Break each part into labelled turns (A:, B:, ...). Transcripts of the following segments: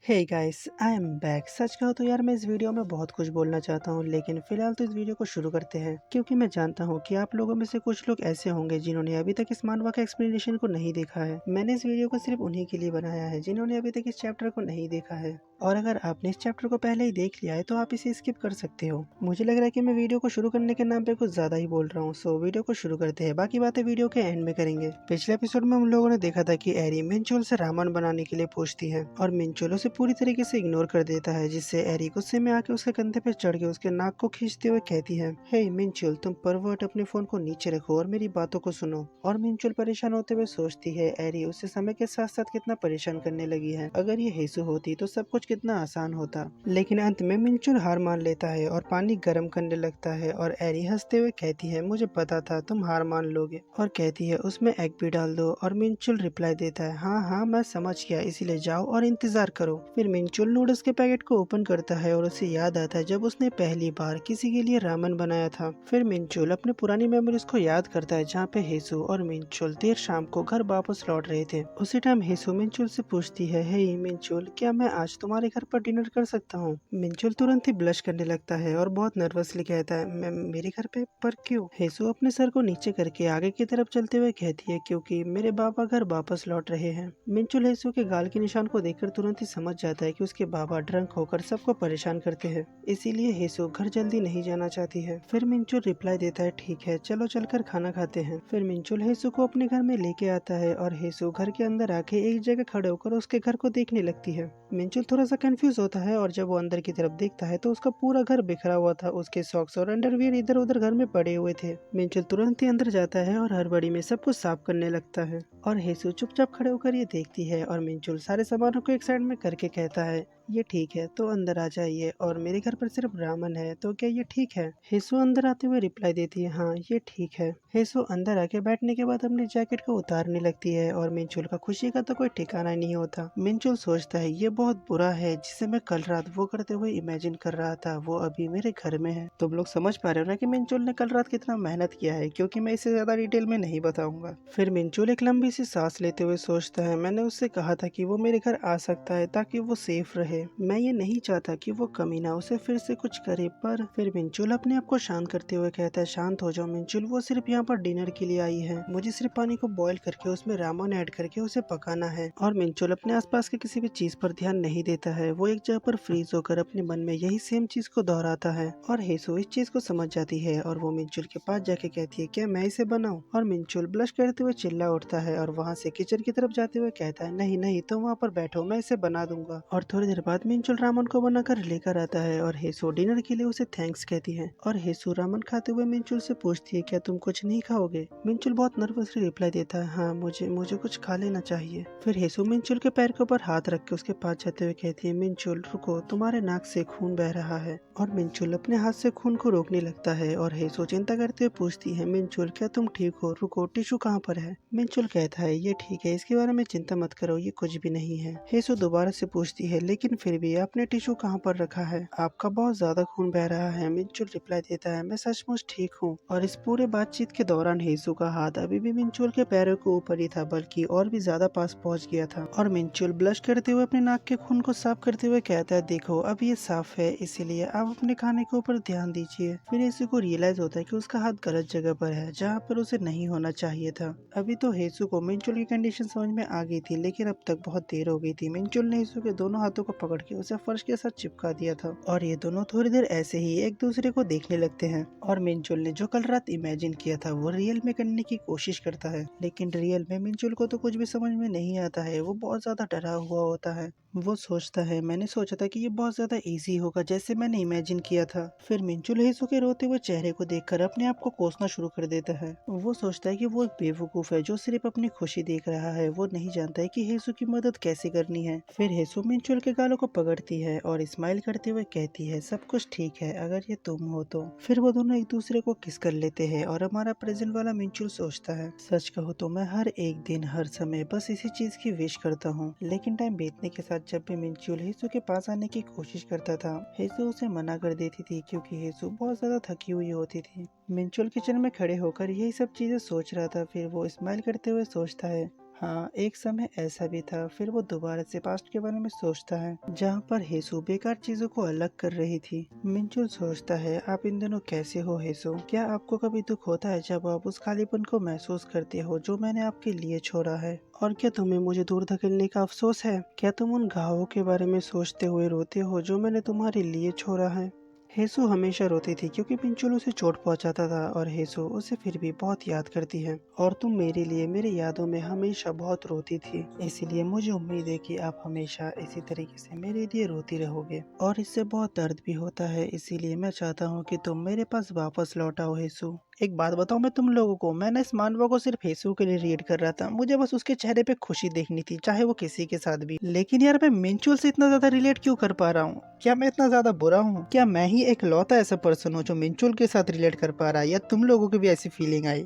A: Hey guys, I am back. सच कहो तो यार मैं इस वीडियो में बहुत कुछ बोलना चाहता हूँ, लेकिन फिलहाल तो इस वीडियो को शुरू करते हैं क्योंकि मैं जानता हूँ कि आप लोगों में से कुछ लोग ऐसे होंगे जिन्होंने अभी तक इस मानवा का एक्सप्लेनेशन को नहीं देखा है। मैंने इस वीडियो को सिर्फ उन्हीं के लिए बनाया है जिन्होंने अभी तक इस चैप्टर को नहीं देखा है, और अगर आपने इस चैप्टर को पहले ही देख लिया है तो आप इसे स्किप कर सकते हो। मुझे लग रहा है कि मैं वीडियो को शुरू करने के नाम पे कुछ ज्यादा ही बोल रहा हूँ, सो वीडियो को शुरू करते हैं। बाकी बातें वीडियो के एंड में करेंगे। पिछले एपिसोड में हम लोगों ने देखा था कि एरी मिनचुल से रामन बनाने के लिए पूछती है और मिनचुल उसे पूरी तरीके से इग्नोर कर देता है, जिससे एरी गुस्से में आके उसके कंधे पे चढ़ के उसके नाक को खींचते हुए कहती है, हे मिनचुल, तुम परवर्ट, अपने फोन को नीचे रखो और मेरी बातों को सुनो। और मिनचुल परेशान होते हुए सोचती है एरी उससे समय के साथ साथ कितना परेशान करने लगी है। अगर ये हेसु होती तो सब कुछ कितना आसान होता। लेकिन अंत में मिनचुल हार मान लेता है और पानी गर्म करने लगता है और एरी हंसते हुए कहती है, मुझे पता था तुम हार मान लोगे, और कहती है उसमें एग भी डाल दो। और मिनचुल रिप्लाई देता है, हाँ हाँ मैं समझ गया, इसीलिए जाओ और इंतजार करो। फिर मिनचुल नूडल्स के पैकेट को ओपन करता है और उसे याद आता है जब उसने पहली बार किसी के लिए रामेन बनाया था। फिर मिनचुल अपने पुरानी मेमोरीज को याद करता है जहाँ पे हेसु और मिनचुल देर शाम को घर वापस लौट रहे थे। उसी टाइम हेसु मिनचुल से पूछती है, हे मिनचुल, क्या मैं आज तुम्हारे घर पर डिनर कर सकता हूँ? मिनचुल तुरंत ही ब्लश करने लगता है और बहुत नर्वसली कहता है, मैं मेरे घर पे पर क्यों? हेसु अपने सर को नीचे करके आगे की तरफ चलते हुए कहती है, क्योंकि मेरे बाबा घर वापस लौट रहे हैं। मिनचुल हेसु के गाल के निशान को देखकर तुरंत ही समझ जाता है कि उसके बाबा ड्रंक होकर सबको परेशान करते हैं, इसीलिए हेसु घर जल्दी नहीं जाना चाहती है। फिर मिनचुल रिप्लाई देता है, ठीक है चलो चलकर खाना खाते हैं। फिर मिनचुल हेसु को अपने घर में लेके आता है और हेसु घर के अंदर आके एक जगह खड़े होकर उसके घर को देखने लगती है। मिनचुल थोड़ा सा कंफ्यूज होता है और जब वो अंदर की तरफ देखता है तो उसका पूरा घर बिखरा हुआ था। उसके सॉक्स और अंडरवियर इधर उधर घर में पड़े हुए थे। मिनचुल तुरंत ही अंदर जाता है और हड़बड़ी में सब कुछ साफ करने लगता है और हेसु चुपचाप खड़े होकर ये देखती है। और मिनचुल सारे सामानों को एक साइड में करके कहता है, ये ठीक है तो अंदर आ जाइए, और मेरे घर पर सिर्फ रामन है तो क्या ये ठीक है? हेसु अंदर आते हुए रिप्लाई देती है, हाँ ये ठीक है। हेसु अंदर आके बैठने के बाद अपनी जैकेट को उतारने लगती है और मिनचुल का खुशी का तो कोई ठिकाना नहीं होता। मिनचुल सोचता है, ये बहुत बुरा है जिसे मैं कल रात वो करते हुए इमेजिन कर रहा था, वो अभी मेरे घर में है। तुम लोग समझ पा रहे हो ना कि मिनचुल ने कल रात कितना मेहनत किया है, क्योंकि मैं इसे ज्यादा डिटेल में नहीं बताऊंगा। फिर मिनचुल एक लंबी सी सांस लेते हुए सोचता है, मैंने उससे कहा था कि वो मेरे घर आ सकता है ताकि वो सेफ रहे। मैं ये नहीं चाहता कि वो कमीना उसे फिर से कुछ करे। पर फिर मिनचुल अपने आप को शांत करते हुए कहता है, शांत हो जाओ मिनचुल, वो सिर्फ यहाँ पर डिनर के लिए आई है। मुझे सिर्फ पानी को बॉईल करके उसमें रामन ऐड करके उसे पकाना है। और मिनचुल अपने आसपास के किसी भी चीज पर ध्यान नहीं देता है। वो एक जगह पर फ्रीज होकर अपने मन में यही सेम चीज को दोहराता है। और हेसु इस चीज को समझ जाती है और वो मिनचुल के पास जाके कहती है, क्या मैं इसे बनाऊं? और मिनचुल ब्लश करते हुए चिल्ला उठता है और वहाँ से किचन की तरफ जाते हुए कहता है, नहीं नहीं तुम वहाँ पर बैठो, मैं इसे बना दूंगा। और थोड़ी देर बाद मिनचुल रामन को बनाकर लेकर आता है और हेसु डिनर के लिए उसे थैंक्स कहती है। और हेसु रामन खाते हुए मिनचुल से पूछती है, क्या तुम कुछ नहीं खाओगे? मिनचुल बहुत नर्वसली रिप्लाई देता है, हाँ मुझे मुझे कुछ खा लेना चाहिए। फिर हेसु मिनचुल के पैर के ऊपर हाथ रख के उसके पास जाते हुए कहती है, मिनचुल रुको, तुम्हारे नाक से खून बह रहा है। और मिनचुल अपने हाथ से खून को रोकने लगता है और हेसु चिंता करते हुए पूछती है, मिनचुल क्या तुम ठीक हो? रुको, टिश्यू कहाँ पर है? मिनचुल कहता है, ये ठीक है, इसके बारे में चिंता मत करो, ये कुछ भी नहीं है। हेसु दोबारा से पूछती है, लेकिन फिर भी आपने टिश्यू कहाँ पर रखा है? आपका बहुत ज्यादा खून बह रहा है। मिनचुल रिप्लाई देता है, मैं सचमुच ठीक हूँ। और इस पूरे बातचीत के दौरान हेसु का हाथ अभी भी मिनचुल के पैरों के ऊपर ही था, बल्कि और भी ज्यादा पास पहुँच गया था। और मिनचुल ब्लश करते हुए अपने नाक के खून को साफ करते हुए कहता है, देखो अब ये साफ है, इसीलिए आप अपने खाने के ऊपर ध्यान दीजिए। फिर हेसु को रियलाइज होता है कि उसका हाथ गलत जगह पर है, जहाँ पर उसे नहीं होना चाहिए था। अभी तो हेसु को मिनचुल की कंडीशन समझ में आ गई थी, लेकिन अब तक बहुत देर हो गई थी। मिनचुल ने हेसु के दोनों हाथों को पकड़ के उसे फर्श के साथ चिपका दिया था और ये दोनों थोड़ी देर ऐसे ही एक दूसरे को देखने लगते हैं। और मिनचुल ने जो कल रात इमेजिन किया था वो रियल में करने की कोशिश करता है, लेकिन रियल में मिनचुल को तो कुछ भी समझ में नहीं आता है। वो बहुत ज्यादा डरा हुआ होता है। वो सोचता है, मैंने सोचा था कि ये बहुत ज्यादा इजी होगा जैसे मैंने इमेजिन किया था। फिर मिनचुल हेसु के रोते हुए चेहरे को देखकर अपने आप को कोसना शुरू कर देता है। वो सोचता है कि वो एक बेवकूफ है जो सिर्फ अपनी खुशी देख रहा है। वो नहीं जानता है कि हेसु की मदद कैसे करनी है। फिर हेसु मिनचुल के गालों को पकड़ती है और स्माइल करते हुए कहती है, सब कुछ ठीक है अगर ये तुम हो तो। फिर वो दोनों एक दूसरे को किस कर लेते हैं और हमारा प्रेजेंट वाला मिनचुल सोचता है, सच कहो तो मैं हर एक दिन हर समय बस इसी चीज की विश करता हूँ। लेकिन टाइम बीतने के साथ जब भी मिनचुल हेसु के पास आने की कोशिश करता था, हेसु उसे मना कर देती थी, क्योंकि हेसु बहुत ज्यादा थकी हुई होती थी। मिनचुल किचन में खड़े होकर यही सब चीजें सोच रहा था। फिर वो स्माइल करते हुए सोचता है, हाँ, एक समय ऐसा भी था। फिर वो दोबारा से पास्ट के बारे में सोचता है जहाँ पर हेसु बेकार चीजों को अलग कर रही थी। मिंजुल सोचता है, आप इन दोनों कैसे हो हेसु? क्या आपको कभी दुख होता है जब आप उस खालीपन को महसूस करते हो जो मैंने आपके लिए छोड़ा है? और क्या तुम्हें मुझे दूर धकेलने का अफसोस है? क्या तुम उन घावों के बारे में सोचते हुए रोते हो जो मैंने तुम्हारे लिए छोड़ा है? हेसु हमेशा रोती थी क्योंकि पिंचुल उसे चोट पहुंचाता था और हेसु उसे फिर भी बहुत याद करती है। और तुम मेरे लिए मेरी यादों में हमेशा बहुत रोती थी, इसीलिए मुझे उम्मीद है कि आप हमेशा इसी तरीके से मेरे लिए रोती रहोगे। और इससे बहुत दर्द भी होता है, इसीलिए मैं चाहता हूँ कि तुम मेरे पास वापस लौट आओ हेसु। एक बात बताऊं मैं तुम लोगों को, मैंने इस मानवा को सिर्फ हेसु के लिए रीड कर रहा था। मुझे बस उसके चेहरे पे खुशी देखनी थी, चाहे वो किसी के साथ भी। लेकिन यार मैं मिंचुल से इतना ज्यादा रिलेट क्यों कर पा रहा हूँ? क्या मैं इतना ज्यादा बुरा हूँ? क्या मैं ही एक लौता ऐसा पर्सन हूँ जो मिंचुल के साथ रिलेट कर पा रहा है, या तुम लोगों की भी ऐसी feeling I?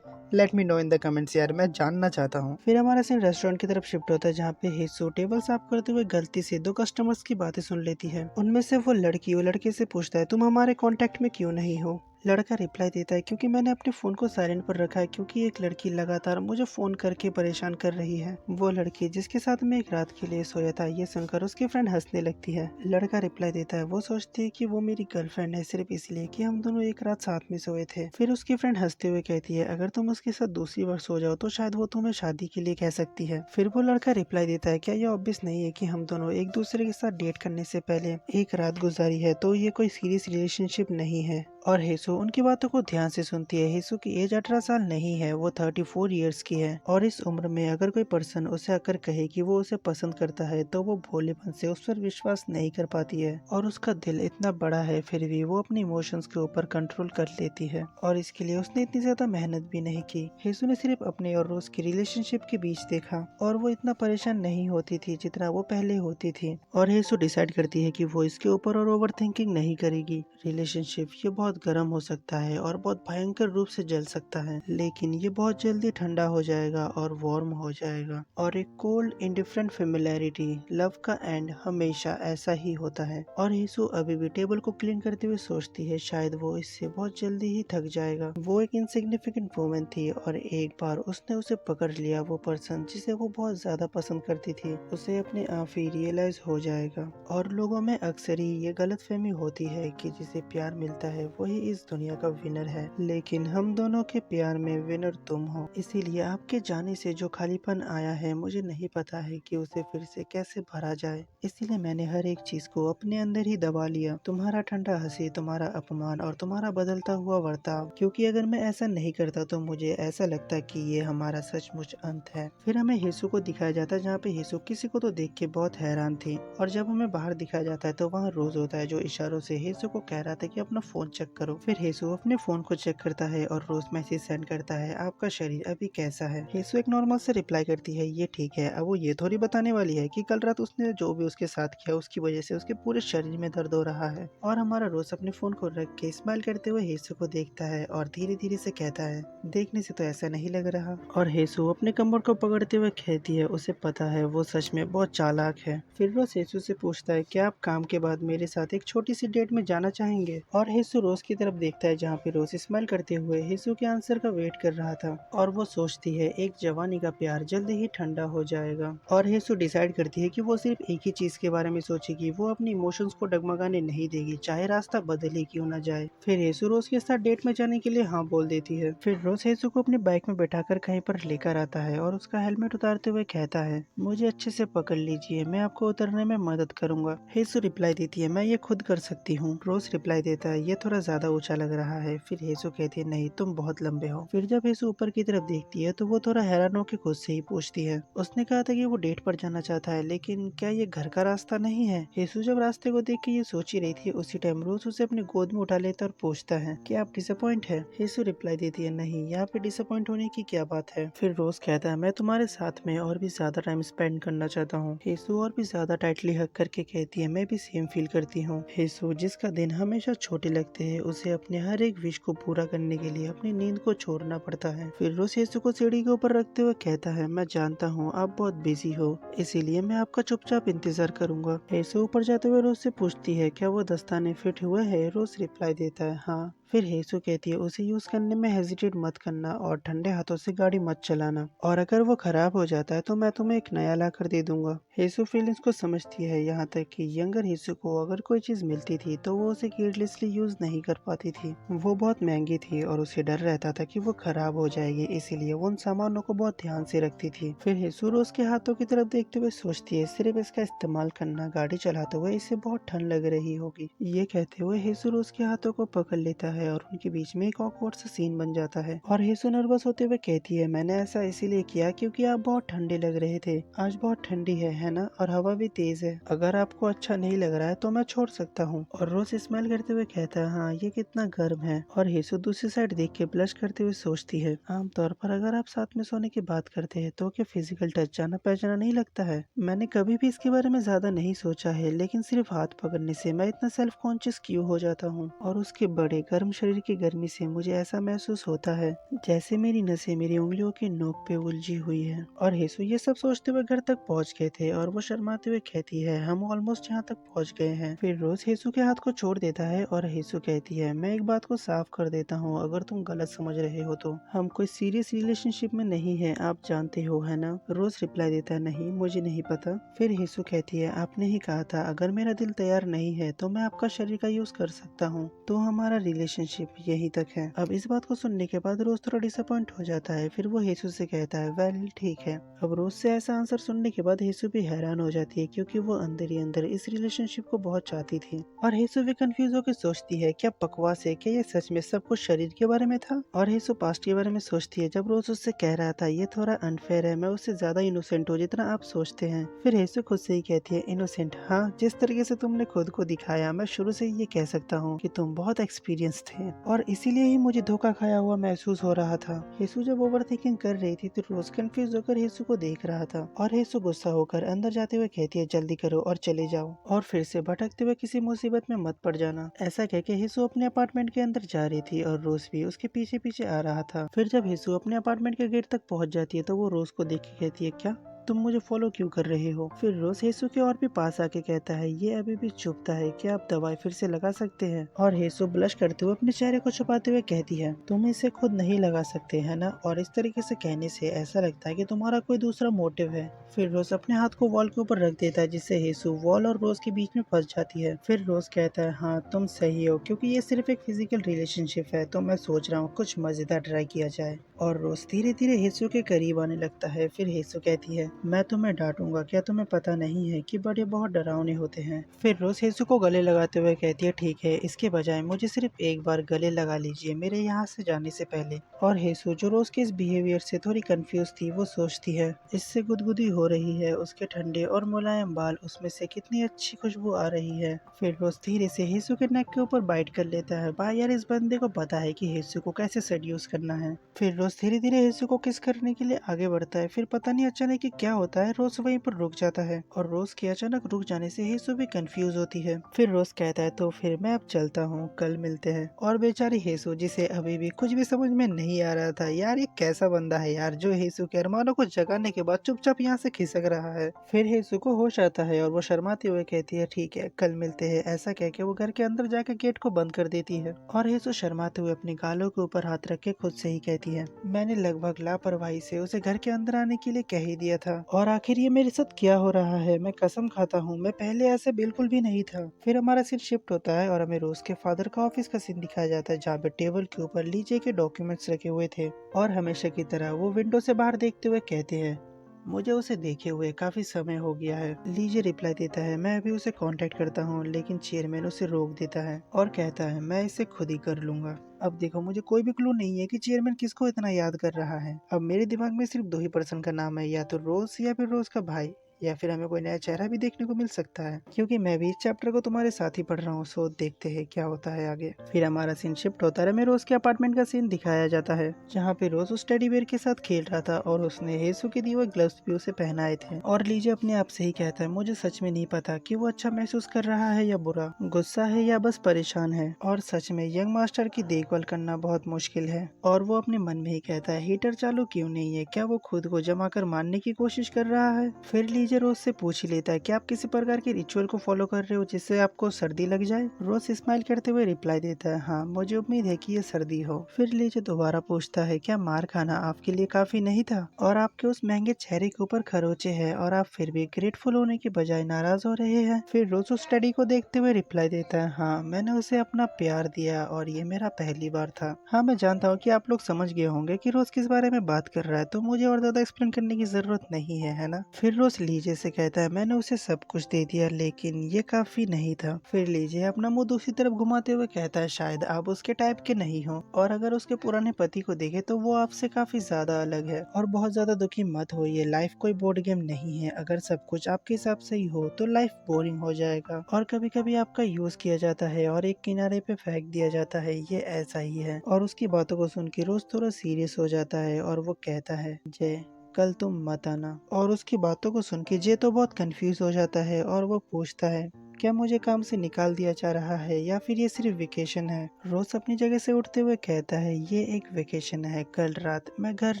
A: Let me know in the comments यार, मैं जानना चाहता हूँ। फिर हमारा सीन रेस्टोरेंट की तरफ शिफ्ट होता है जहाँ पे हेसु टेबल साफ करते हुए गलती से दो कस्टमर्स की बातें सुन लेती है। उनमें से वो लड़की वो लड़के से पूछता है, तुम हमारे कांटेक्ट में क्यों नहीं हो? लड़का रिप्लाई देता है, क्योंकि मैंने अपने फोन को साइलेंट पर रखा है, क्योंकि एक लड़की लगातार मुझे फोन करके परेशान कर रही है। वो लड़की जिसके साथ मैं एक रात के लिए सोया था, ये सुनकर उसकी फ्रेंड हंसने लगती है। लड़का रिप्लाई देता है, वो सोचती है कि वो मेरी गर्लफ्रेंड है सिर्फ इसलिए कि हम दोनों एक रात साथ में सोए थे। फिर उसकी फ्रेंड हंसते हुए कहती है, अगर तुम उसके साथ दूसरी बार सो जाओ तो शायद वो तुम्हें शादी के लिए कह सकती है। फिर वो लड़का रिप्लाई देता है, क्या ये ऑब्वियस नहीं है कि हम दोनों एक दूसरे के साथ डेट करने से पहले एक रात गुजारी है, तो ये कोई सीरियस रिलेशनशिप नहीं है? और हेसु उनकी बातों को ध्यान से सुनती है। हेसु की एज 18 साल नहीं है, वो 34 ईयर्स की है। और इस उम्र में अगर कोई पर्सन उसे आकर कहे कि वो उसे पसंद करता है तो वो भोलेपन से उस पर विश्वास नहीं कर पाती है। और उसका दिल इतना बड़ा है फिर भी वो अपने इमोशंस के ऊपर कंट्रोल कर लेती है, और इसके लिए उसने इतनी ज्यादा मेहनत भी नहीं की। हेसु ने सिर्फ अपने और रोज की रिलेशनशिप के बीच देखा और वो इतना परेशान नहीं होती थी जितना वो पहले होती थी। और हेसु डिसाइड करती है कि वो इसके ऊपर और ओवर थिंकिंग नहीं करेगी। रिलेशनशिप ये बहुत गर्म हो सकता है और बहुत भयंकर रूप से जल सकता है, लेकिन ये बहुत जल्दी ठंडा हो जाएगा और वार्म हो जाएगा। और एक कोल्ड इंडिफरेंट फेमिलियरिटी, लव का एंड हमेशा ऐसा ही होता है। और हेसु अभी भी टेबल को क्लीन करते हुए सोचती है, शायद वो इससे बहुत जल्दी ही थक जाएगा। वो एक इनसिग्निफिकेंट वुमन थी और एक बार उसने उसे पकड़ लिया, वो पर्सन जिसे वो बहुत ज्यादा पसंद करती थी उसे अपने आप ही रियलाइज हो जाएगा। और लोगों में अक्सर ही ये गलतफहमी होती है कि जिसे प्यार मिलता है वही इस दुनिया का विनर है, लेकिन हम दोनों के प्यार में विनर तुम हो। इसीलिए आपके जाने से जो खालीपन आया है, मुझे नहीं पता है कि उसे फिर से कैसे भरा जाए। इसीलिए मैंने हर एक चीज को अपने अंदर ही दबा लिया, तुम्हारा ठंडा हंसी, तुम्हारा अपमान और तुम्हारा बदलता हुआ बर्ताव, क्योंकि अगर मैं ऐसा नहीं करता तो मुझे ऐसा लगता कि ये हमारा सचमुच अंत है। फिर हमें हेसु को दिखाया जाता है जहाँ पे हेसु किसी को तो देख के बहुत हैरान थी, और जब हमें बाहर दिखाया जाता है तो वहाँ रोज होता है जो इशारों से हेसु को कह रहा था कि अपना फोन चेक करो। फिर हेसु अपने फोन को चेक करता है और रोज मैसेज सेंड करता है, आपका शरीर अभी कैसा है? हेसु एक नॉर्मल से रिप्लाई करती है, ये ठीक है। अब वो ये थोड़ी बताने वाली है कि कल रात उसने जो भी उसके साथ किया उसकी वजह से उसके पूरे शरीर में दर्द हो रहा है। और हमारा रोज अपने फोन को रख के स्माइल करते हुए हेसु को देखता है और धीरे धीरे से कहता है, देखने से तो ऐसा नहीं लग रहा। और हेसु अपने कमर को पकड़ते हुए कहती है, उसे पता है वो सच में बहुत चालाक है। फिर रोज हेसु से पूछता है, क्या आप काम के बाद मेरे साथ एक छोटी सी डेट में जाना चाहेंगे? और हेसु रोज की तरफ देखता है जहाँ पे रोज स्माइल करते हुए हेसु के आंसर का वेट कर रहा था। और वो सोचती है एक जवानी का प्यार जल्दी ही ठंडा हो जाएगा। और हेसु डिसाइड करती है कि वो सिर्फ एक ही चीज के बारे में सोचेगी, वो अपनी इमोशंस को डगमगाने नहीं देगी, चाहे रास्ता बदल ही क्यों न जाए। फिर हेसु रोज के साथ डेट में जाने के लिए हाँ बोल देती है। फिर रोज हेसु को अपनी बाइक में बैठाकर कहीं पर लेकर आता है और उसका हेलमेट उतारते हुए कहता है, मुझे अच्छे से पकड़ लीजिए, मैं आपको उतरने में मदद करूंगा। हेसु रिप्लाई देती है, मैं ये खुद कर सकती हूँ। रोज रिप्लाई देता है, ये थोड़ा ज्यादा ऊंचा लग रहा है। फिर हेसु कहती है, नहीं तुम बहुत लंबे हो। फिर जब हेसु ऊपर की तरफ देखती है तो वो थोड़ा हैरान होकर खुद से ही पूछती है, उसने कहा था कि वो डेट पर जाना चाहता है, लेकिन क्या ये घर का रास्ता नहीं है? हेसु जब रास्ते को देख के ये सोच ही रही थी, उसी टाइम रोज उसे अपनी गोद में उठा लेता और पूछता है, क्या आप डिसअपॉइंट है? हेसु रिप्लाई देती है, नहीं, यहाँ पे डिसअपॉइंट होने की क्या बात है। फिर रोज कहता है, मैं तुम्हारे साथ में और भी ज्यादा टाइम स्पेंड करना चाहता हूँ। हेसु और भी ज्यादा टाइटली हग करके कहती है, मैं भी सेम फील करती हूँ। हेसु जिसका दिन हमेशा छोटे लगते हैं, उसे अपने हर एक विश को पूरा करने के लिए अपनी नींद को छोड़ना पड़ता है। फिर रोज हेसु को सीढ़ी के ऊपर रखते हुए कहता है, मैं जानता हूँ आप बहुत बिजी हो, इसीलिए मैं आपका चुपचाप इंतजार करूंगा। हेसु ऊपर जाते हुए रोज से पूछती है, क्या वो दस्ताने फिट हुए हैं? रोज रिप्लाई देता है, हाँ फिर हेसु कहती है उसे यूज करने में हेजिटेट मत करना और ठंडे हाथों से गाड़ी मत चलाना, और अगर वो खराब हो जाता है तो मैं तुम्हें एक नया ला कर दे दूंगा। हेसु फीलिंग्स को समझती है, यहाँ तक कि यंगर हेसु को अगर कोई चीज मिलती थी तो वो उसे केयरलेसली यूज नहीं कर पाती थी। वो बहुत महंगी थी और उसे डर रहता था कि वो खराब हो जाएगी, इसीलिए वो उन सामानों को बहुत ध्यान से रखती थी। फिर हेसु रोज के हाथों की तरफ देखते हुए सोचती है सिर्फ इसका इस्तेमाल करना गाड़ी चलाते हुए इसे बहुत ठंड लग रही होगी। ये कहते हुए हेसु रोज के हाथों को पकड़ लेता है और उनके बीच में एक ऑकवर्ड सा सीन बन जाता है और हेसु नर्वस होते हुए कहती है मैंने ऐसा इसीलिए किया क्योंकि आप बहुत ठंडे लग रहे थे। आज बहुत ठंडी है ना, और हवा भी तेज है। अगर आपको अच्छा नहीं लग रहा है तो मैं छोड़ सकता हूँ। और रोज स्माइल करते हुए कहता है हाँ ये कितना गर्म है। और हेसु दूसरी साइड देख के ब्लश करते हुए सोचती है आमतौर पर अगर आप साथ में सोने की बात करते हैं तो क्या फिजिकल टच जाना पहचाना नहीं लगता है। मैंने कभी भी इसके बारे में ज्यादा नहीं सोचा है, लेकिन सिर्फ हाथ पकड़ने से मैं इतना सेल्फ कॉन्शियस क्यों हो जाता हूँ, और उसके बड़े गर्म शरीर की गर्मी से मुझे ऐसा महसूस होता है जैसे मेरी नसें मेरी उंगलियों की नोक पे उलझी हुई है। और हेसु ये सब सोचते हुए घर तक पहुँच गए थे और वो शर्माते हुए कहती है हम ऑलमोस्ट यहाँ तक पहुँच गए हैं। फिर रोज हेसु के हाथ को छोड़ देता है और हेसु कहती है मैं एक बात को साफ कर देता हूँ, अगर तुम गलत समझ रहे हो तो हम कोई सीरियस रिलेशनशिप में नहीं है, आप जानते हो है ना। रोज रिप्लाई देता है नहीं मुझे नहीं पता। फिर हेसु कहती है आपने ही कहा था अगर मेरा दिल तैयार नहीं है तो मैं आपका शरीर का यूज कर सकता हूँ, तो हमारा रिलेशनशिप यहीं तक है। अब इस बात को सुनने के बाद रोज थोड़ा डिसअपॉइंट हो जाता है। फिर वो हेसु से कहता है वेल ठीक है। अब रोज से ऐसा आंसर सुनने के बाद हेसु भी हैरान हो जाती है क्योंकि वो अंदर ही अंदर इस रिलेशनशिप को बहुत चाहती थी। और हेसु भी कंफ्यूज होकर सोचती है क्या बकवास है, क्या ये सच में सब कुछ शरीर के बारे में था। और हेसु पास्ट के बारे में सोचती है जब रोज उससे कह रहा था ये थोड़ा अनफेयर है, मैं उससे ज्यादा इनोसेंट हूँ जितना आप सोचते हैं। फिर हेसु खुद से ही कहती है इनोसेंट, हाँ जिस तरीके से तुमने खुद को दिखाया मैं शुरू से ये कह सकता हूँ कि तुम बहुत एक्सपीरियंस थे और इसीलिए ही मुझे धोखा खाया हुआ महसूस हो रहा था। हेसु जब ओवर थिंकिंग कर रही थी तो रोज कंफ्यूज होकर हेसु को देख रहा था और हेसु गुस्सा होकर अंदर जाते हुए कहती है जल्दी करो और चले जाओ और फिर से भटकते हुए किसी मुसीबत में मत पड़ जाना। ऐसा कह के हेसु अपने अपार्टमेंट के अंदर जा रही थी और रोज भी उसके पीछे पीछे आ रहा था। फिर जब हेसु अपने अपार्टमेंट के गेट तक पहुंच जाती है तो वो रोज को देख के कहती है क्या तुम मुझे फॉलो क्यों कर रहे हो। फिर रोज हेसु के और भी पास आके कहता है ये अभी भी चुभता है, क्या आप दवाई फिर से लगा सकते हैं। और हेसु ब्लश करते हुए अपने चेहरे को छुपाते हुए कहती है तुम इसे खुद नहीं लगा सकते है ना, और इस तरीके से कहने से ऐसा लगता है कि तुम्हारा कोई दूसरा मोटिव है। फिर रोज अपने हाथ को वॉल के ऊपर रख देता है जिससे हेसु वॉल और रोज के बीच में फंस जाती है। फिर रोज कहता है हाँ तुम सही हो, क्योंकि ये सिर्फ एक फिजिकल रिलेशनशिप है तो मैं सोच रहा हूँ कुछ मजेदार ट्राई किया जाए। और रोज धीरे धीरे हेसु के करीब आने लगता है। फिर हेसु कहती है मैं तुम्हें डांटूंगा, क्या तुम्हें पता नहीं है कि बड़े बहुत डरावने होते हैं। फिर रोज हेसु को गले लगाते हुए कहती है ठीक है, इसके बजाय मुझे सिर्फ एक बार गले लगा लीजिए मेरे यहाँ से जाने से पहले। और हेसु जो रोज के इस बिहेवियर से थोड़ी कंफ्यूज थी वो सोचती है इससे गुदगुदी हो रही है, उसके ठंडे और मुलायम बाल, उसमें से कितनी अच्छी खुशबू आ रही है। फिर रोज धीरे से हेसु के नेक के ऊपर बाइट कर लेता है। भाई यार इस बंदे को पता है कि हेसु को कैसे सेड्यूस करना है। फिर रोज धीरे धीरे हेसु को किस करने के लिए आगे बढ़ता है। फिर पता नहीं अचानक कि क्या होता है, रोज वहीं पर रुक जाता है और रोज के अचानक रुक जाने से हेसु भी कंफ्यूज होती है। फिर रोज कहता है तो फिर मैं अब चलता हूँ, कल मिलते हैं। और बेचारी हेसु जिसे अभी भी कुछ भी समझ में नहीं आ रहा था यार ये कैसा बंदा है यार जो हेसु के अरमानों को जगाने के बाद चुपचाप यहाँ से खिसक रहा है। फिर हेसु को होश आता है और वो शर्माते हुए कहती है ठीक है कल मिलते हैं। ऐसा कह के वो घर के अंदर जाकर गेट को बंद कर देती है और हेसु शर्माते हुए अपने गालों के ऊपर हाथ रख के खुद से ही कहती है मैंने लगभग लापरवाही से उसे घर के अंदर आने के लिए कह ही दिया था, और आखिर ये मेरे साथ क्या हो रहा है। मैं कसम खाता हूँ मैं पहले ऐसे बिल्कुल भी नहीं था। फिर हमारा सीन शिफ्ट होता है और हमें रोज के फादर का ऑफिस का सीन दिखाया जाता है जहाँ पे टेबल के ऊपर लीजे के डॉक्यूमेंट्स रखे हुए थे और हमेशा की तरह वो विंडो से बाहर देखते हुए कहते हैं मुझे उसे देखे हुए काफी समय हो गया है। लीजे रिप्लाई देता है मैं अभी उसे कांटेक्ट करता हूँ, लेकिन चेयरमैन उसे रोक देता है और कहता है मैं इसे खुद ही कर लूंगा। अब देखो मुझे कोई भी क्लू नहीं है कि चेयरमैन किसको इतना याद कर रहा है। अब मेरे दिमाग में सिर्फ दो ही पर्सन का नाम है, या तो रोज या फिर रोज का भाई, या फिर हमें कोई नया चेहरा भी देखने को मिल सकता है, क्योंकि मैं भी इस चैप्टर को तुम्हारे साथ ही पढ़ रहा हूँ। सो देखते हैं क्या होता है आगे। फिर हमारा सीन शिफ्ट होता है, हमें रोज के अपार्टमेंट का सीन दिखाया जाता है जहाँ पे रोज उस टेडी बेयर के साथ खेल रहा था और उसने हेसु के दिए हुए ग्लव्स भी उसे पहनाए थे। और लीजे अपने आप से ही कहता है मुझे सच में नहीं पता कि वो अच्छा महसूस कर रहा है या बुरा, गुस्सा है या बस परेशान है। और सच में यंग मास्टर की देखभाल करना बहुत मुश्किल है। और वो अपने मन में ही कहता है हीटर चालू क्यों नहीं है, क्या वो खुद को जमा कर मारने की कोशिश कर रहा है। फिर लीजे लीजे रोज से पूछ ही लेता है कि आप किसी प्रकार के रिचुअल को फॉलो कर रहे हो जिससे आपको सर्दी लग जाए। रोज स्माइल करते हुए रिप्लाई देता है, हाँ मुझे उम्मीद है कि ये सर्दी हो। फिर लीजे दोबारा पूछता है, क्या मार खाना आपके लिए काफी नहीं था और आपके उस महंगे चेहरे के ऊपर खरोचे हैं और आप फिर भी ग्रेटफुल होने के बजाय नाराज हो रहे हैं। फिर रोज उस स्टडी को देखते हुए रिप्लाई देता है, हाँ मैंने उसे अपना प्यार दिया और ये मेरा पहली बार था। हाँ मैं जानता हूँ कि आप लोग समझ गए होंगे कि रोज किस बारे में बात कर रहा है, तो मुझे और ज्यादा एक्सप्लेन करने की जरूरत नहीं है ना। फिर रोज लीजे से कहता है, मैंने उसे सब कुछ दे दिया लेकिन ये काफी नहीं था। फिर लीजे अपना मुंह दूसरी तरफ घुमाते हुए कहता है, शायद आप उसके टाइप के नहीं हो और अगर उसके पुराने पति को देखे तो वो आपसे काफी ज्यादा अलग है। और बहुत ज्यादा दुखी मत होइए, लाइफ कोई बोर्ड गेम नहीं है। अगर सब कुछ आपके हिसाब से ही हो तो लाइफ बोरिंग हो जाएगा और कभी कभी आपका यूज किया जाता है और एक किनारे पे फेंक दिया जाता है, ये ऐसा ही है। और उसकी बातों को सुन के रोज थोड़ा सीरियस हो जाता है और वो कहता है, जय कल तुम मत आना। और उसकी बातों को सुन के जे तो बहुत कंफ्यूज हो जाता है और वो पूछता है, क्या मुझे काम से निकाल दिया जा रहा है या फिर ये सिर्फ वेकेशन है। रोज अपनी जगह से उठते हुए कहता है, ये एक वेकेशन है, कल रात मैं घर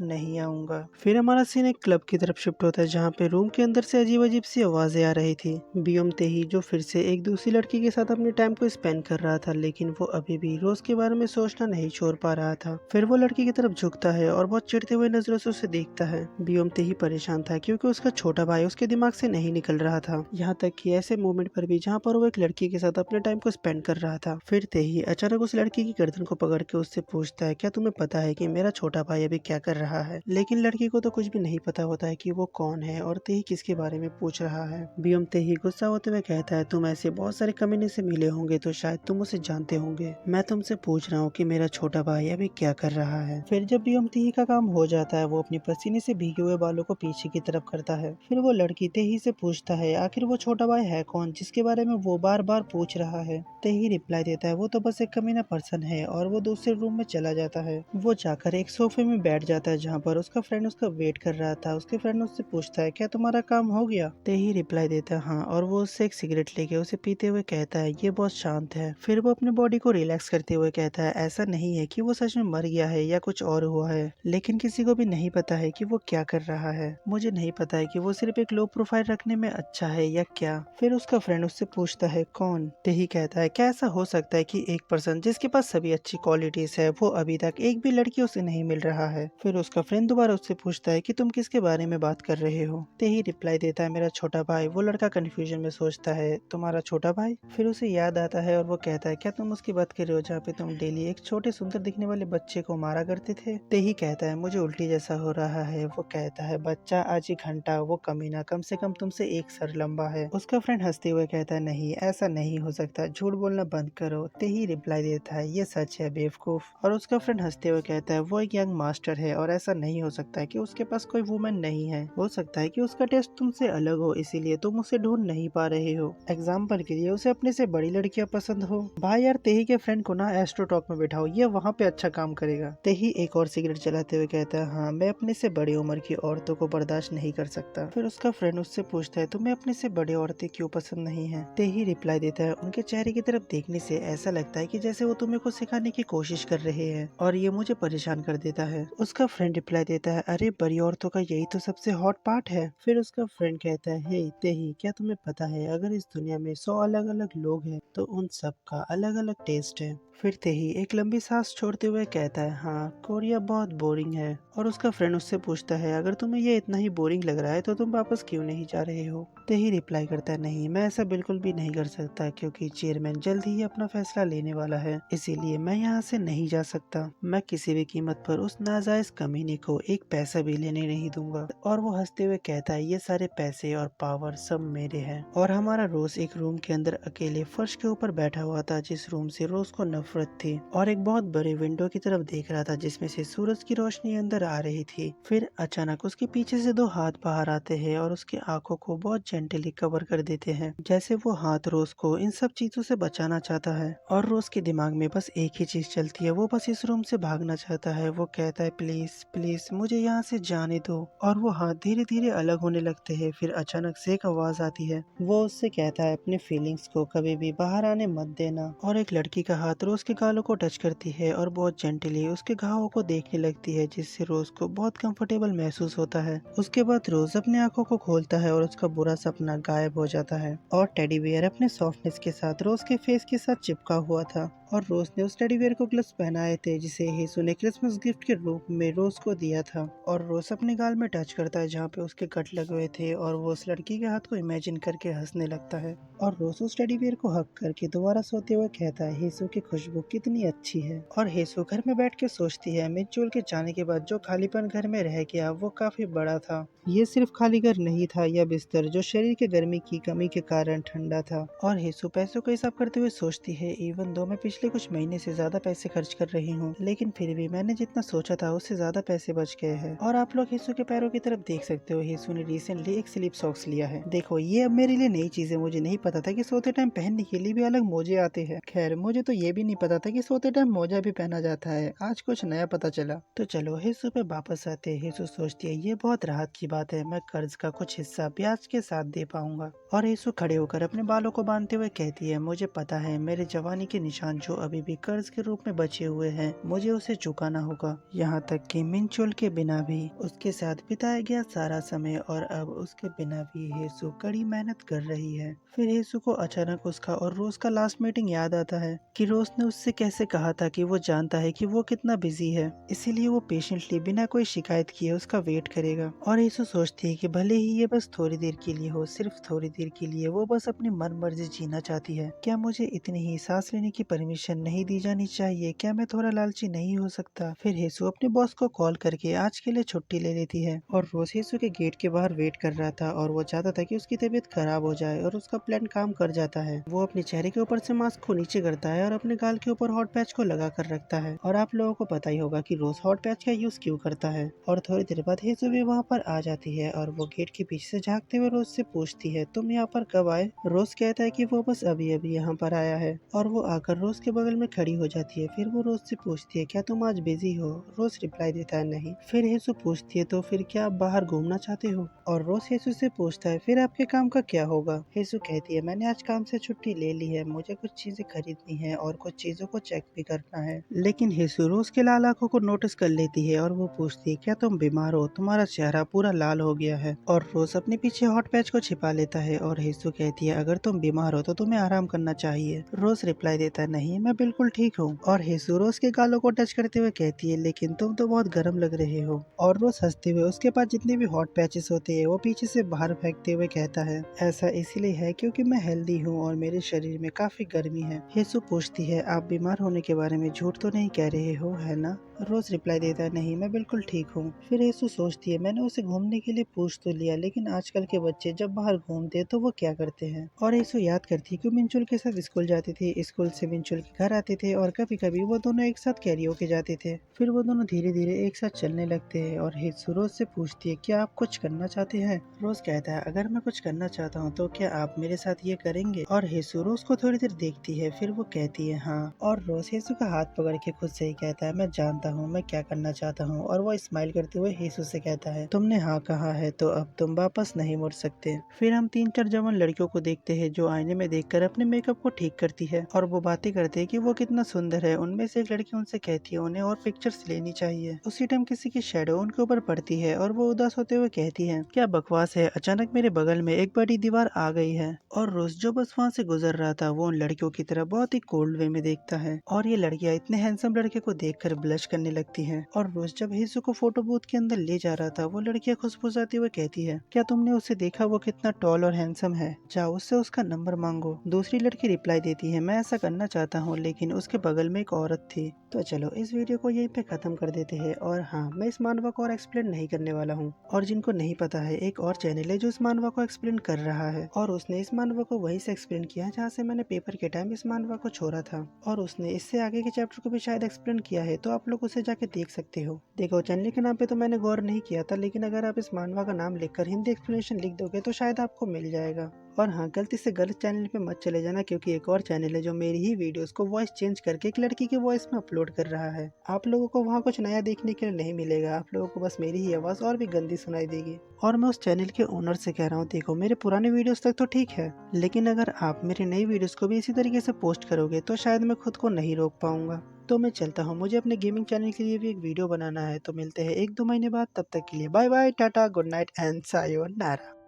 A: नहीं आऊंगा। फिर हमारा सीन एक क्लब की तरफ शिफ्ट होता है जहाँ पे रूम के अंदर से अजीब अजीब सी आवाजें आ रही थी। बियोम तेही जो फिर से एक दूसरी लड़की के साथ अपने टाइम को स्पेंड कर रहा था, लेकिन वो अभी भी रोज के बारे में सोचना नहीं छोड़ पा रहा था। फिर वो लड़की की तरफ झुकता है और बहुत चिढ़ते हुए नजरों से उसे देखता है। बियोम तेही परेशान था क्योंकि उसका छोटा भाई उसके दिमाग से नहीं निकल रहा था, यहाँ तक कि ऐसे मोमेंट पर भी जहाँ पर वो एक लड़की के साथ अपने टाइम को स्पेंड कर रहा था। फिर तेही अचानक उस लड़की की गर्दन को पकड़ के उससे पूछता है, क्या तुम्हें पता है कि मेरा छोटा भाई अभी क्या कर रहा है। लेकिन लड़की को तो कुछ भी नहीं पता होता है कि वो कौन है और तेही किसके बारे में पूछ रहा है। बियोम तेही गुस्सा होते हुए कहता है, तुम ऐसे बहुत सारे कमीने से मिले होंगे तो शायद तुम उसे जानते होंगे। मैं तुमसे पूछ रहा हूँ कि मेरा छोटा भाई अभी क्या कर रहा है। फिर जब बियोम तेही का काम हो जाता है वो अपने पसीने से भीगे हुए बालों को पीछे की तरफ करता है। फिर वो लड़की तेही से पूछता है, आखिर वो छोटा भाई है कौन जिसके बारे में वो बार बार पूछ रहा है। तेही रिप्लाई देता है, वो तो बस एक कमीना पर्सन है और वो दूसरे रूम में चला जाता है। वो जाकर एक सोफे में बैठ जाता है जहाँ पर उसका फ्रेंड उसका वेट कर रहा था। उसके फ्रेंड उससे पूछता है, क्या तुम्हारा काम हो गया। तेही रिप्लाई देता है, हाँ, और वो उससे एक सिगरेट लेके उसे पीते हुए कहता है, ये बहुत शांत है। फिर वो अपने बॉडी को रिलैक्स करते हुए कहता है, ऐसा नहीं है कि वो सच में मर गया है या कुछ और हुआ है, लेकिन किसी को भी नहीं पता है कि वो क्या कर रहा है। मुझे नहीं पता है कि वो सिर्फ एक लो प्रोफाइल रखने में अच्छा है या क्या। फिर उसका फ्रेंड उससे पूछता है, कौन। तेही कहता है, क्या ऐसा हो सकता है कि एक पर्सन जिसके पास सभी अच्छी क्वालिटीज है वो अभी तक एक भी लड़की उसे नहीं मिल रहा है। फिर उसका फ्रेंड दोबारा उससे पूछता है कि तुम किसके बारे में बात कर रहे हो। तेही रिप्लाई देता है, मेरा छोटा भाई। वो लड़का कंफ्यूजन में सोचता है, तुम्हारा छोटा भाई। फिर उसे याद आता है और वो कहता है, क्या तुम उसकी बात कर रहे हो जहाँ पे तुम डेली एक छोटे सुंदर दिखने वाले बच्चे को मारा करते थे। तेही कहता है, मुझे उल्टी जैसा हो रहा है। वो कहता है, बच्चा आज ही घंटा, वो कमीना कम से कम तुमसे एक सर लंबा है। उसका फ्रेंड हंसते हुए कहता है, नहीं ऐसा नहीं हो सकता, झूठ बोलना बंद करो। तेही रिप्लाई देता है, ये सच है बेवकूफ। और उसका फ्रेंड हंसते हुए कहता है, वो एक यंग मास्टर है और ऐसा नहीं हो सकता है कि उसके पास कोई वुमेन नहीं है। हो सकता है कि उसका टेस्ट तुमसे अलग हो, इसीलिए तुम उसे ढूंढ नहीं पा रहे हो। एग्जाम्पल के लिए उसे अपने से बड़ी लड़कियां पसंद हो। भाई यार, तेही के फ्रेंड को ना एस्ट्रो टॉक में बैठाओ, ये वहाँ पे अच्छा काम करेगा। तेही एक और सिगरेट जलाते हुए कहता है, हाँ मैं अपने से बड़ी उम्र की औरतों को बर्दाश्त नहीं कर सकता। फिर उसका फ्रेंड उससे पूछता है, तुम्हें अपने से बड़ी औरतें क्यों पसंद नहीं है। तेही रिप्लाई देता है, उनके चेहरे की तरफ देखने से ऐसा लगता है कि जैसे वो तुम्हें कुछ सिखाने की कोशिश कर रहे हैं और ये मुझे परेशान कर देता है। उसका फ्रेंड रिप्लाई देता है, अरे बड़ी औरतों का यही तो सबसे हॉट पार्ट है। फिर उसका फ्रेंड कहता है, हे तेही, क्या तुम्हें पता है अगर इस दुनिया में 100 अलग अलग लोग हैं तो उन सब का अलग अलग टेस्ट है। फिर तेही एक लंबी सांस छोड़ते हुए कहता है, हाँ कोरिया बहुत बोरिंग है। और उसका फ्रेंड उससे पूछता है, अगर तुम्हें ये इतना ही बोरिंग लग रहा है तो तुम वापस क्यों नहीं जा रहे हो। तेही रिप्लाई करता है, नहीं मैं ऐसा बिल्कुल भी नहीं कर सकता क्योंकि चेयरमैन जल्द ही अपना फैसला लेने वाला है, इसीलिए मैं यहाँ से नहीं जा सकता। मैं किसी भी कीमत पर उस नाजायज कमीने को एक पैसा भी लेने नहीं दूंगा। और वो हंसते हुए कहता है, ये सारे पैसे और पावर सब मेरे हैं। और हमारा रोज एक रूम के अंदर अकेले फर्श के ऊपर बैठा हुआ था, जिस रूम से रोज को नफरत थी, और एक बहुत बड़े विंडो की तरफ देख रहा था जिसमें से सूरज की रोशनी अंदर आ रही थी। फिर अचानक उसके पीछे से 2 हाथ बाहर आते हैं और उसकी आंखों को बहुत जेंटली कवर कर देते हैं, जैसे वो हाथ रोज को इन सब चीजों से बचाना चाहता है और रोज के दिमाग में बस एक ही चीज चलती है, वो बस इस रूम से भागना चाहता है। वो कहता है प्लीज प्लीज मुझे यहाँ से जाने दो, और वो हाथ धीरे धीरे अलग होने लगते हैं। फिर अचानक से एक आवाज आती है, वो उससे कहता है अपने फीलिंग्स को कभी भी बाहर आने मत देना। और एक लड़की का हाथ रोज के गालों को टच करती है और बहुत जेंटली उसके घावों को देखने लगती है, जिससे रोज को बहुत कंफर्टेबल महसूस होता है। उसके बाद रोज अपने आंखों को खोलता है और उसका बुरा सपना गायब हो जाता है और टेडी बियर अपने सॉफ्टनेस के साथ रोज के फेस के साथ चिपका हुआ था। और रोज ने उस टेडी बियर को ग्लव्स पहनाए थे जिसे यीशु ने क्रिसमस गिफ्ट के रूप में रोज को दिया था। और रोज अपने गाल में टच करता है जहाँ पे उसके कट लगे हुए थे, और वो उस लड़की के हाथ को इमेजिन करके हंसने लगता है। और रोज उस टेडी बियर को हक करके दोबारा सोते हुए कहता है यीशु की खुशबू कितनी अच्छी है। और यीशु घर में बैठ के सोचती है मिचुअल के जाने के बाद जो खालीपन घर में रह गया वो काफी बड़ा था। ये सिर्फ खाली घर नहीं था या बिस्तर जो शरीर के गर्मी की कमी के कारण ठंडा था। और यीशु पैसों का हिसाब करते हुए सोचती है इवन दो मैं पिछले कुछ महीने से ज्यादा पैसे खर्च कर रही हूँ, लेकिन फिर भी मैंने जितना सोचा था उससे ज्यादा पैसे बच गए हैं। और आप लोग यीशु के पैरों की तरफ देख सकते हो, यीशु ने रिसेंटली एक स्लिप सॉक्स लिया है। देखो ये अब मेरे लिए नई चीज है, मुझे नहीं पता था कि सोते टाइम पहनने के लिए भी अलग मोजे आते हैं। खैर मुझे तो ये भी नहीं पता था कि सोते टाइम मोजा भी पहना जाता है, आज कुछ नया पता चला। तो चलो यीशु पे वापस आते हैं। यीशु सोचती है ये बहुत राहत की बात है, मैं कर्ज का कुछ हिस्सा ब्याज के साथ दे पाऊंगा। और यीशु खड़े होकर अपने बालों को बांधते हुए कहती है मुझे पता है मेरे जवानी के निशान जो अभी भी कर्ज के रूप में बचे हुए हैं, मुझे उसे चुकाना होगा। यहाँ तक कि मिंचुल के बिना भी उसके साथ बिताया गया सारा समय, और अब उसके बिना भी यीशु कड़ी मेहनत कर रही है। फिर यीशु को अचानक उसका और रोज का लास्ट मीटिंग याद आता है कि रोज ने उससे कैसे कहा था कि वो जानता है कि वो कितना बिजी है, इसीलिए वो पेशेंटली बिना कोई शिकायत किए उसका वेट करेगा। और यीशु सोचती है कि भले ही ये बस थोड़ी देर के लिए हो, सिर्फ थोड़ी देर के लिए, वो बस अपनी मन मर्जी जीना चाहती है। क्या मुझे इतनी ही सांस लेने की परमिशन नहीं दी जानी चाहिए? क्या मैं थोड़ा लालची नहीं हो सकता? फिर यीशु अपने बॉस को कॉल करके आज के लिए छुट्टी ले लेती है। और रोज यीशु के गेट के बाहर वेट कर रहा था और वो चाहता था कि उसकी तबीयत खराब हो जाए, और उसका प्लान काम कर जाता है। वो अपने चेहरे के ऊपर से मास्क को नीचे करता है और अपने गाल के ऊपर हॉट पैच को लगा कर रखता है। और आप लोगों को पता ही होगा कि रोज हॉट पैच का यूज क्यों करता है। और थोड़ी देर बाद यीशु भी वहाँ पर आ जाती है और वो गेट के पीछे से झांकते हुए रोज से पूछती है तुम यहाँ पर कब आए? रोज कहता है कि वो बस अभी अभी यहाँ पर आया है, और वो आकर रोज के बगल में खड़ी हो जाती है। फिर वो रोज से पूछती है क्या तुम आज बिजी हो? रोज रिप्लाई देता है नहीं। फिर यीशु पूछती है तो फिर क्या आप बाहर घूमना चाहते हो? और रोज यीशु से पूछता है फिर आपके काम का क्या होगा? यीशु कहती है मैंने आज काम से छुट्टी ले ली है, मुझे कुछ चीजें खरीदनी है और कुछ चीजों को चेक भी करना है। लेकिन यीशु रोज के लाल आंखों को नोटिस कर लेती है और वो पूछती है क्या तुम बीमार हो? तुम्हारा चेहरा पूरा लाल हो गया है। और रोज अपने पीछे हॉट पैच को छिपा लेता है और यीशु कहती है अगर तुम बीमार हो तो तुम्हें आराम करना चाहिए। रोज रिप्लाई देता है नहीं मैं बिल्कुल ठीक हूँ। और यीशु रोज के गालों को टच करते हुए कहती है लेकिन तुम तो बहुत गर्म लग रहे हो। और रोज हंसते हुए उसके पास जितने भी हॉट पैचेस होते हैं वो पीछे से बाहर फेंकते हुए कहता है ऐसा इसीलिए है क्योंकि मैं हेल्दी हूँ और मेरे शरीर में काफी गर्मी है। यीशु पूछती है आप बीमार होने के बारे में झूठ तो नहीं कह रहे हो है ना? रोज रिप्लाई देता है नहीं मैं बिल्कुल ठीक हूँ। फिर यीशु सोचती है मैंने उसे घूमने के लिए पूछ तो लिया, लेकिन आजकल के बच्चे जब बाहर घूमते तो वो क्या करते हैं। और यीशु याद करती है कि मिंचुल के साथ स्कूल जाते थे, स्कूल से मिंचुल के घर आते थे और कभी कभी वो दोनों एक साथ कैरियोके जाते थे। फिर वो दोनों धीरे धीरे एक साथ चलने लगते हैं। और यीशु रोज से पूछती है क्या आप कुछ करना चाहते हैं? रोज कहता है अगर मैं कुछ करना चाहता हूँ तो क्या आप मेरे साथ ये करेंगे? और यीशु रोज को थोड़ी देर देखती है, फिर वो कहती है हाँ। और रोज यीशु का हाथ पकड़ के खुद से ही कहता है मैं जानता हूँ मैं क्या करना चाहता हूँ। और वो स्माइल करते हुए यीशु से कहता है तुमने हाँ कहा है तो अब तुम वापस नहीं मुड़ सकते। फिर हम 3-4 जवान लड़कियों को देखते हैं जो आईने में देखकर अपने मेकअप को ठीक करती है और वो बातें करते हैं कि वो कितना सुंदर है। उनमें से एक लड़की उनसे कहती है उन्हें और पिक्चर्स लेनी चाहिए। उसी टाइम किसी की शेडो उनके ऊपर पड़ती है और वो उदास होते हुए कहती है क्या बकवास है, अचानक मेरे बगल में एक बड़ी दीवार आ गई है। और रोज जो बस वहाँ से गुजर रहा था वो उन लड़कियों की तरह बहुत ही कोल्ड वे में देखता है और ये लड़कियां इतने हैंडसम लड़के को देखकर ब्लश करने लगती हैं। और रोज जब यीशु को फोटो बूथ के अंदर ले जा रहा था वो लड़कियां खुशफुसाती हुए कहती है क्या तुमने उसे देखा, वो कितना टॉल और हैंडसम है, जाओ उससे उसका नंबर मांगो। दूसरी लड़की रिप्लाई देती है मैं ऐसा करना चाहता हूँ लेकिन उसके बगल में एक औरत थी। तो चलो इस वीडियो को यहीं पे खत्म कर देते हैं। और हाँ मैं इस मानवा को और एक्सप्लेन नहीं करने वाला हूँ। और जिनको नहीं पता है एक और चैनल है जो इस मानवा को एक्सप्लेन कर रहा है और उसने इस मानवा को वहीं से एक्सप्लेन किया जहाँ से मैंने पेपर के टाइम इस मानवा को छोड़ा था। और उसने इससे आगे के चैप्टर को भी शायद एक्सप्लेन किया है, तो आप लोग उसे जाके देख सकते हो। देखो चैनल के नाम पे तो मैंने गौर नहीं किया था, लेकिन अगर आप इस मानवा का नाम लिखकर हिंदी एक्सप्लेनेशन लिख दोगे तो शायद आपको मिल जाएगा। और हाँ, गलती से गलत चैनल पे मत चले जाना, क्योंकि एक और चैनल है जो मेरी ही वीडियोस को वॉइस चेंज करके एक लड़की की वॉइस में अपलोड कर रहा है। आप लोगों को वहाँ कुछ नया देखने के लिए नहीं मिलेगा, आप लोगों को बस मेरी ही आवाज़ और भी गंदी सुनाई देगी। और मैं उस चैनल के ओनर से कह रहा हूँ, देखो मेरे पुराने वीडियोस तक तो ठीक है, लेकिन अगर आप मेरी नई वीडियोस को भी इसी तरीके से पोस्ट करोगे तो शायद मैं खुद को नहीं रोक पाऊंगा। तो मैं चलता हूँ, मुझे अपने गेमिंग चैनल के लिए भी एक वीडियो बनाना है। तो मिलते हैं 1-2 महीने बाद, तब तक के लिए bye bye, tata, good night and sayonara.